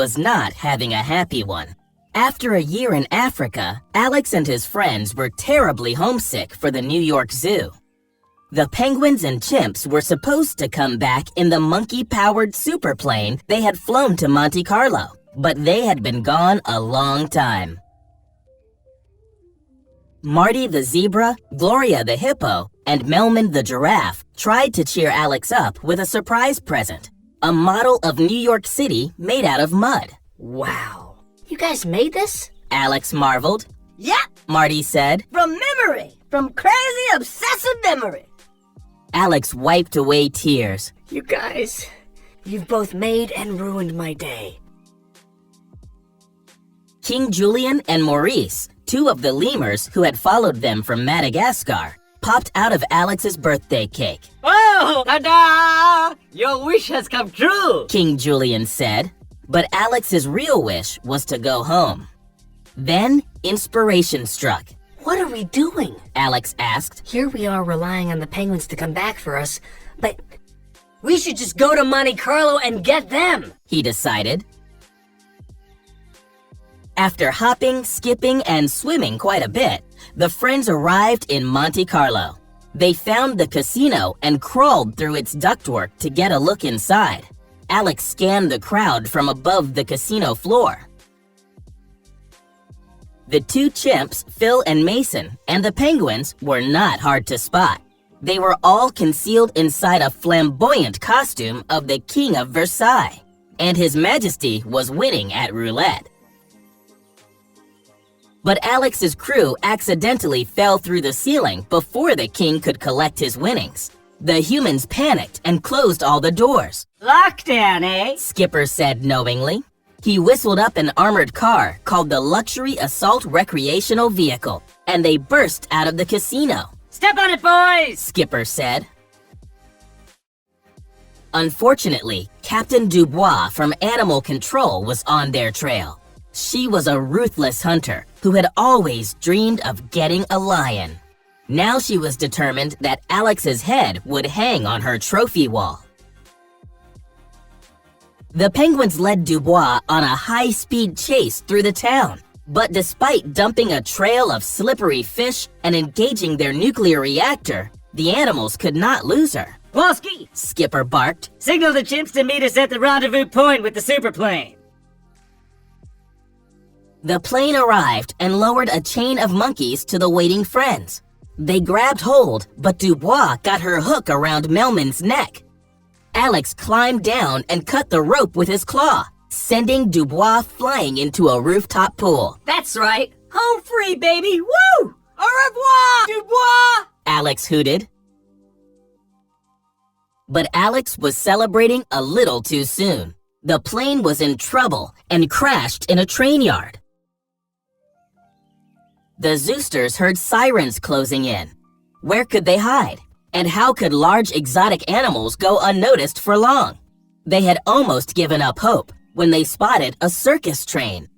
was not having a happy one. After a year in Africa, Alex and his friends were terribly homesick for the New York Zoo. The penguins and chimps were supposed to come back in the monkey-powered superplane they had flown to Monte Carlo, but they had been gone a long time. Marty the zebra, Gloria the hippo, and Melman the giraffe tried to cheer Alex up with a surprise present, a model of New York City made out of mud. Wow. You guys made this? Alex marveled. Yep. Marty said. From memory. From crazy obsessive memory. Alex wiped away tears. You guys, you've both made and ruined my day. King Julian and Maurice, two of the lemurs who had followed them from Madagascar, popped out of Alex's birthday cake. Oh, ta-da! Your wish has come true, King Julian said. But Alex's real wish was to go home. Then inspiration struck. What are we doing? Alex asked. Here we are relying on the penguins to come back for us, but we should just go to Monte Carlo and get them, he decided. After hopping, skipping, and swimming quite a bit, the friends arrived in Monte Carlo. They found the casino and crawled through its ductwork to get a look inside. Alex scanned the crowd from above the casino floor. The two chimps, Phil and Mason, and the penguins were not hard to spot. They were all concealed inside a flamboyant costume of the King of Versailles, and His Majesty was winning at roulette. But Alex's crew accidentally fell through the ceiling before the king could collect his winnings. The humans panicked and closed all the doors. Lockdown, eh? Skipper said knowingly. He whistled up an armored car called the Luxury Assault Recreational Vehicle, and they burst out of the casino. Step on it, boys! Skipper said. Unfortunately, Captain Dubois from Animal Control was on their trail. She was a ruthless hunter who had always dreamed of getting a lion. Now she was determined that Alex's head would hang on her trophy wall. The penguins led Dubois on a high-speed chase through the town. But despite dumping a trail of slippery fish and engaging their nuclear reactor, the animals could not lose her. Wolski! Skipper barked. Signal the chimps to meet us at the rendezvous point with the superplane. The plane arrived and lowered a chain of monkeys to the waiting friends. They grabbed hold, but Dubois got her hook around Melman's neck. Alex climbed down and cut the rope with his claw, sending Dubois flying into a rooftop pool. That's right. Home free, baby. Woo! Au revoir, Dubois! Alex hooted. But Alex was celebrating a little too soon. The plane was in trouble and crashed in a train yard. The Zoosters heard sirens closing in. Where could they hide? And how could large exotic animals go unnoticed for long? They had almost given up hope when they spotted a circus train.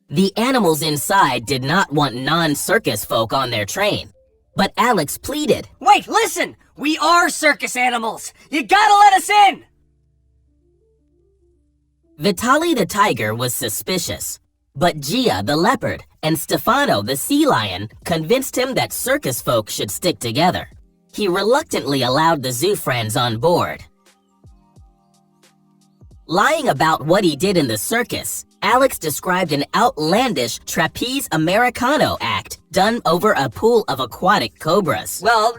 The animals inside did not want non-circus folk on their train. But Alex pleaded. Wait, listen! We are circus animals! You gotta let us in! Vitali the tiger was suspicious. But Gia the leopard and Stefano the sea lion convinced him that circus folk should stick together. He reluctantly allowed the zoo friends on board. Lying about what he did in the circus, Alex described an outlandish trapeze Americano act done over a pool of aquatic cobras. Well,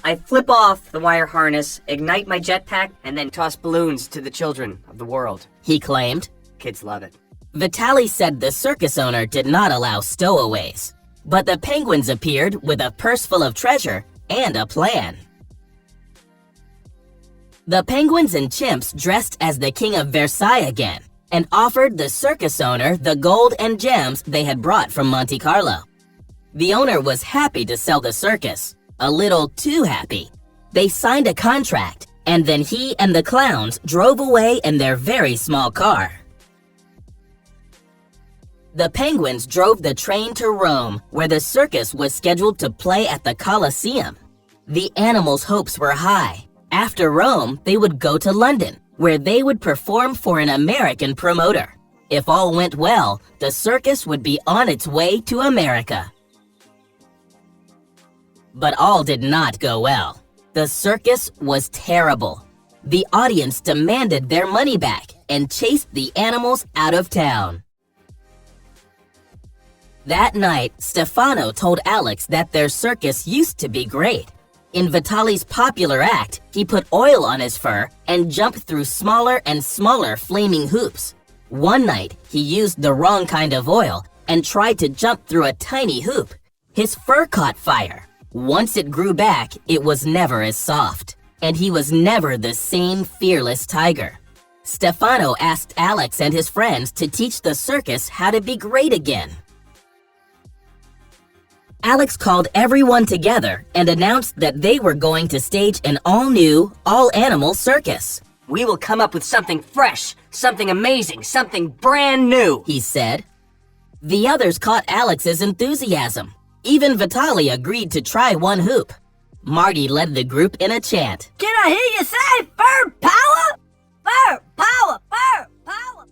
I flip off the wire harness, ignite my jetpack, and then toss balloons to the children of the world. He claimed. Kids love it. Vitali said the circus owner did not allow stowaways. But the penguins appeared with a purse full of treasure and a plan. The penguins and chimps dressed as the King of Versailles again and offered the circus owner the gold and gems they had brought from Monte Carlo. The owner was happy to sell the circus, a little too happy. They signed a contract, and then he and the clowns drove away in their very small car. The penguins drove the train to Rome, where the circus was scheduled to play at the Colosseum. The animals' hopes were high. After Rome, they would go to London, where they would perform for an American promoter. If all went well, the circus would be on its way to America. But all did not go well. The circus was terrible. The audience demanded their money back and chased the animals out of town. That night, Stefano told Alex that their circus used to be great. In Vitali's popular act, he put oil on his fur and jumped through smaller and smaller flaming hoops. One night, he used the wrong kind of oil and tried to jump through a tiny hoop. His fur caught fire. Once it grew back, it was never as soft, and he was never the same fearless tiger. Stefano asked Alex and his friends to teach the circus how to be great again. Alex called everyone together and announced that they were going to stage an all-new, all-animal circus. We will come up with something fresh, something amazing, something brand new, he said. The others caught Alex's enthusiasm. Even Vitali agreed to try one hoop. Marty led the group in a chant. Can I hear you say fur power? Fur power, fur power.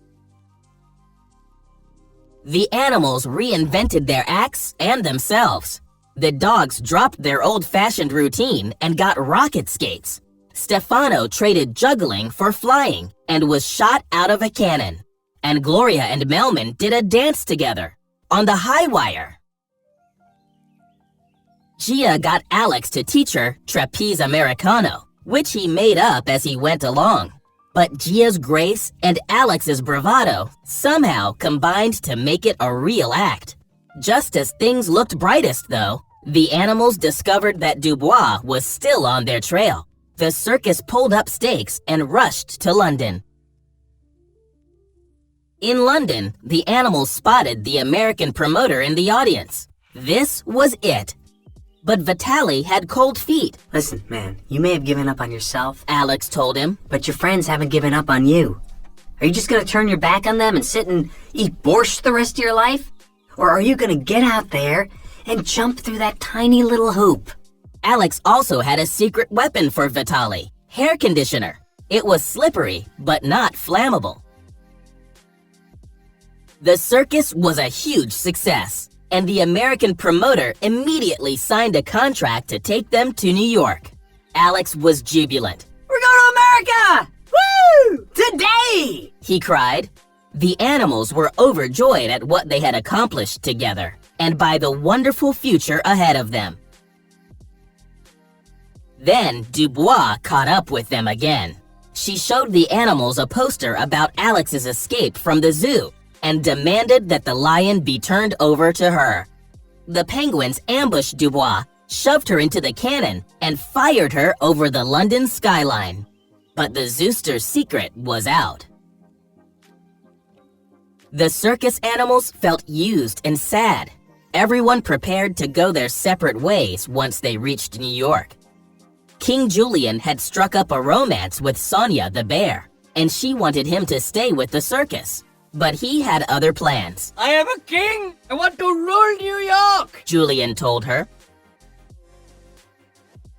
The animals reinvented their acts and themselves. The dogs dropped their old-fashioned routine and got rocket skates. Stefano traded juggling for flying and was shot out of a cannon. And Gloria and Melman did a dance together on the high wire. Gia got Alex to teach her trapeze Americano, which he made up as he went along. But Gia's grace and Alex's bravado somehow combined to make it a real act. Just as things looked brightest, though, the animals discovered that Dubois was still on their trail. The circus pulled up stakes and rushed to London. In London, the animals spotted the American promoter in the audience. This was it. But Vitali had cold feet. Listen, man, you may have given up on yourself, Alex told him. but your friends haven't given up on you. Are you just gonna turn your back on them and sit and eat borscht the rest of your life? Or are you gonna get out there and jump through that tiny little hoop? Alex also had a secret weapon for Vitali, hair conditioner. It was slippery, but not flammable. The circus was a huge success, and the American promoter immediately signed a contract to take them to New York. Alex was jubilant. We're going to America! Woo! Today! He cried. The animals were overjoyed at what they had accomplished together, and by the wonderful future ahead of them. Then Dubois caught up with them again. She showed the animals a poster about Alex's escape from the zoo and demanded that the lion be turned over to her. The penguins ambushed Dubois, shoved her into the cannon, and fired her over the London skyline. But the Zooster's secret was out. The circus animals felt used and sad. Everyone prepared to go their separate ways once they reached New York. King Julian had struck up a romance with Sonia the bear, and she wanted him to stay with the circus. But he had other plans. I am a king! I want to rule New York! Julian told her.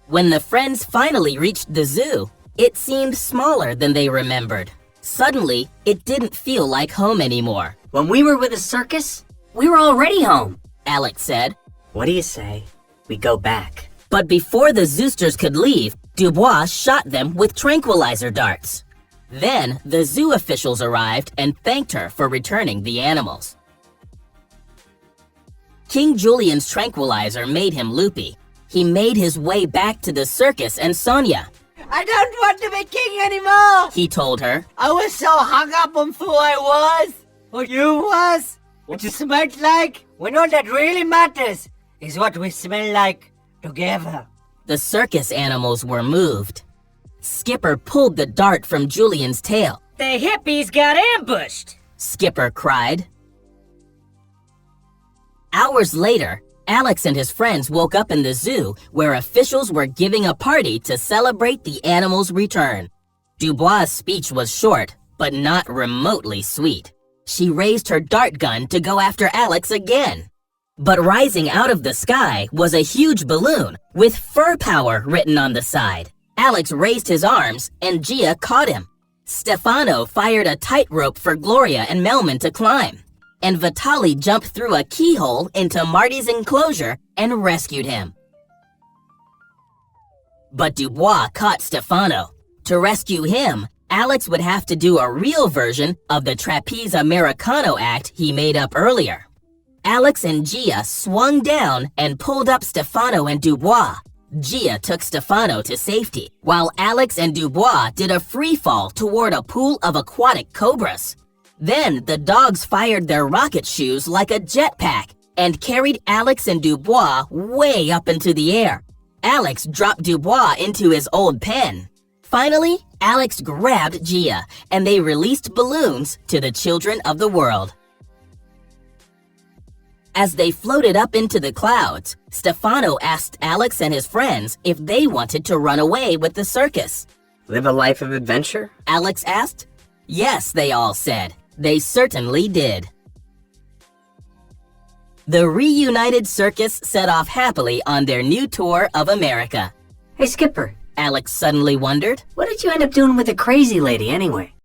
When the friends finally reached the zoo, it seemed smaller than they remembered. Suddenly, it didn't feel like home anymore, When we were with the circus, we were already home. Alex said. What do you say? We go back. But before the Zoosters could leave, Dubois shot them with tranquilizer darts. Then, the zoo officials arrived and thanked her for returning the animals. King Julian's tranquilizer made him loopy. He made his way back to the circus and Sonia. I don't want to be king anymore! He told her. I was so hung up on who I was, who you was, what you smelled like, when all that really matters is what we smell like together. The circus animals were moved. Skipper pulled the dart from Julian's tail. The hippies got ambushed! Skipper cried. Hours later, Alex and his friends woke up in the zoo where officials were giving a party to celebrate the animals' return. Dubois' speech was short, but not remotely sweet. She raised her dart gun to go after Alex again. But rising out of the sky was a huge balloon with fur power written on the side. Alex raised his arms and Gia caught him. Stefano fired a tightrope for Gloria and Melman to climb, and Vitali jumped through a keyhole into Marty's enclosure and rescued him. But Dubois caught Stefano. To rescue him, Alex would have to do a real version of the trapeze Americano act he made up earlier. Alex and Gia swung down and pulled up Stefano and Dubois. Gia took Stefano to safety, while Alex and Dubois did a free fall toward a pool of aquatic cobras. Then the dogs fired their rocket shoes like a jetpack and carried Alex and Dubois way up into the air. Alex dropped Dubois into his old pen. Finally, Alex grabbed Gia, and they released balloons to the children of the world. As they floated up into the clouds, Stefano asked Alex and his friends if they wanted to run away with the circus. Live a life of adventure? Alex asked. Yes, they all said. They certainly did. The reunited circus set off happily on their new tour of America. Hey, Skipper. Alex suddenly wondered. What did you end up doing with the crazy lady anyway?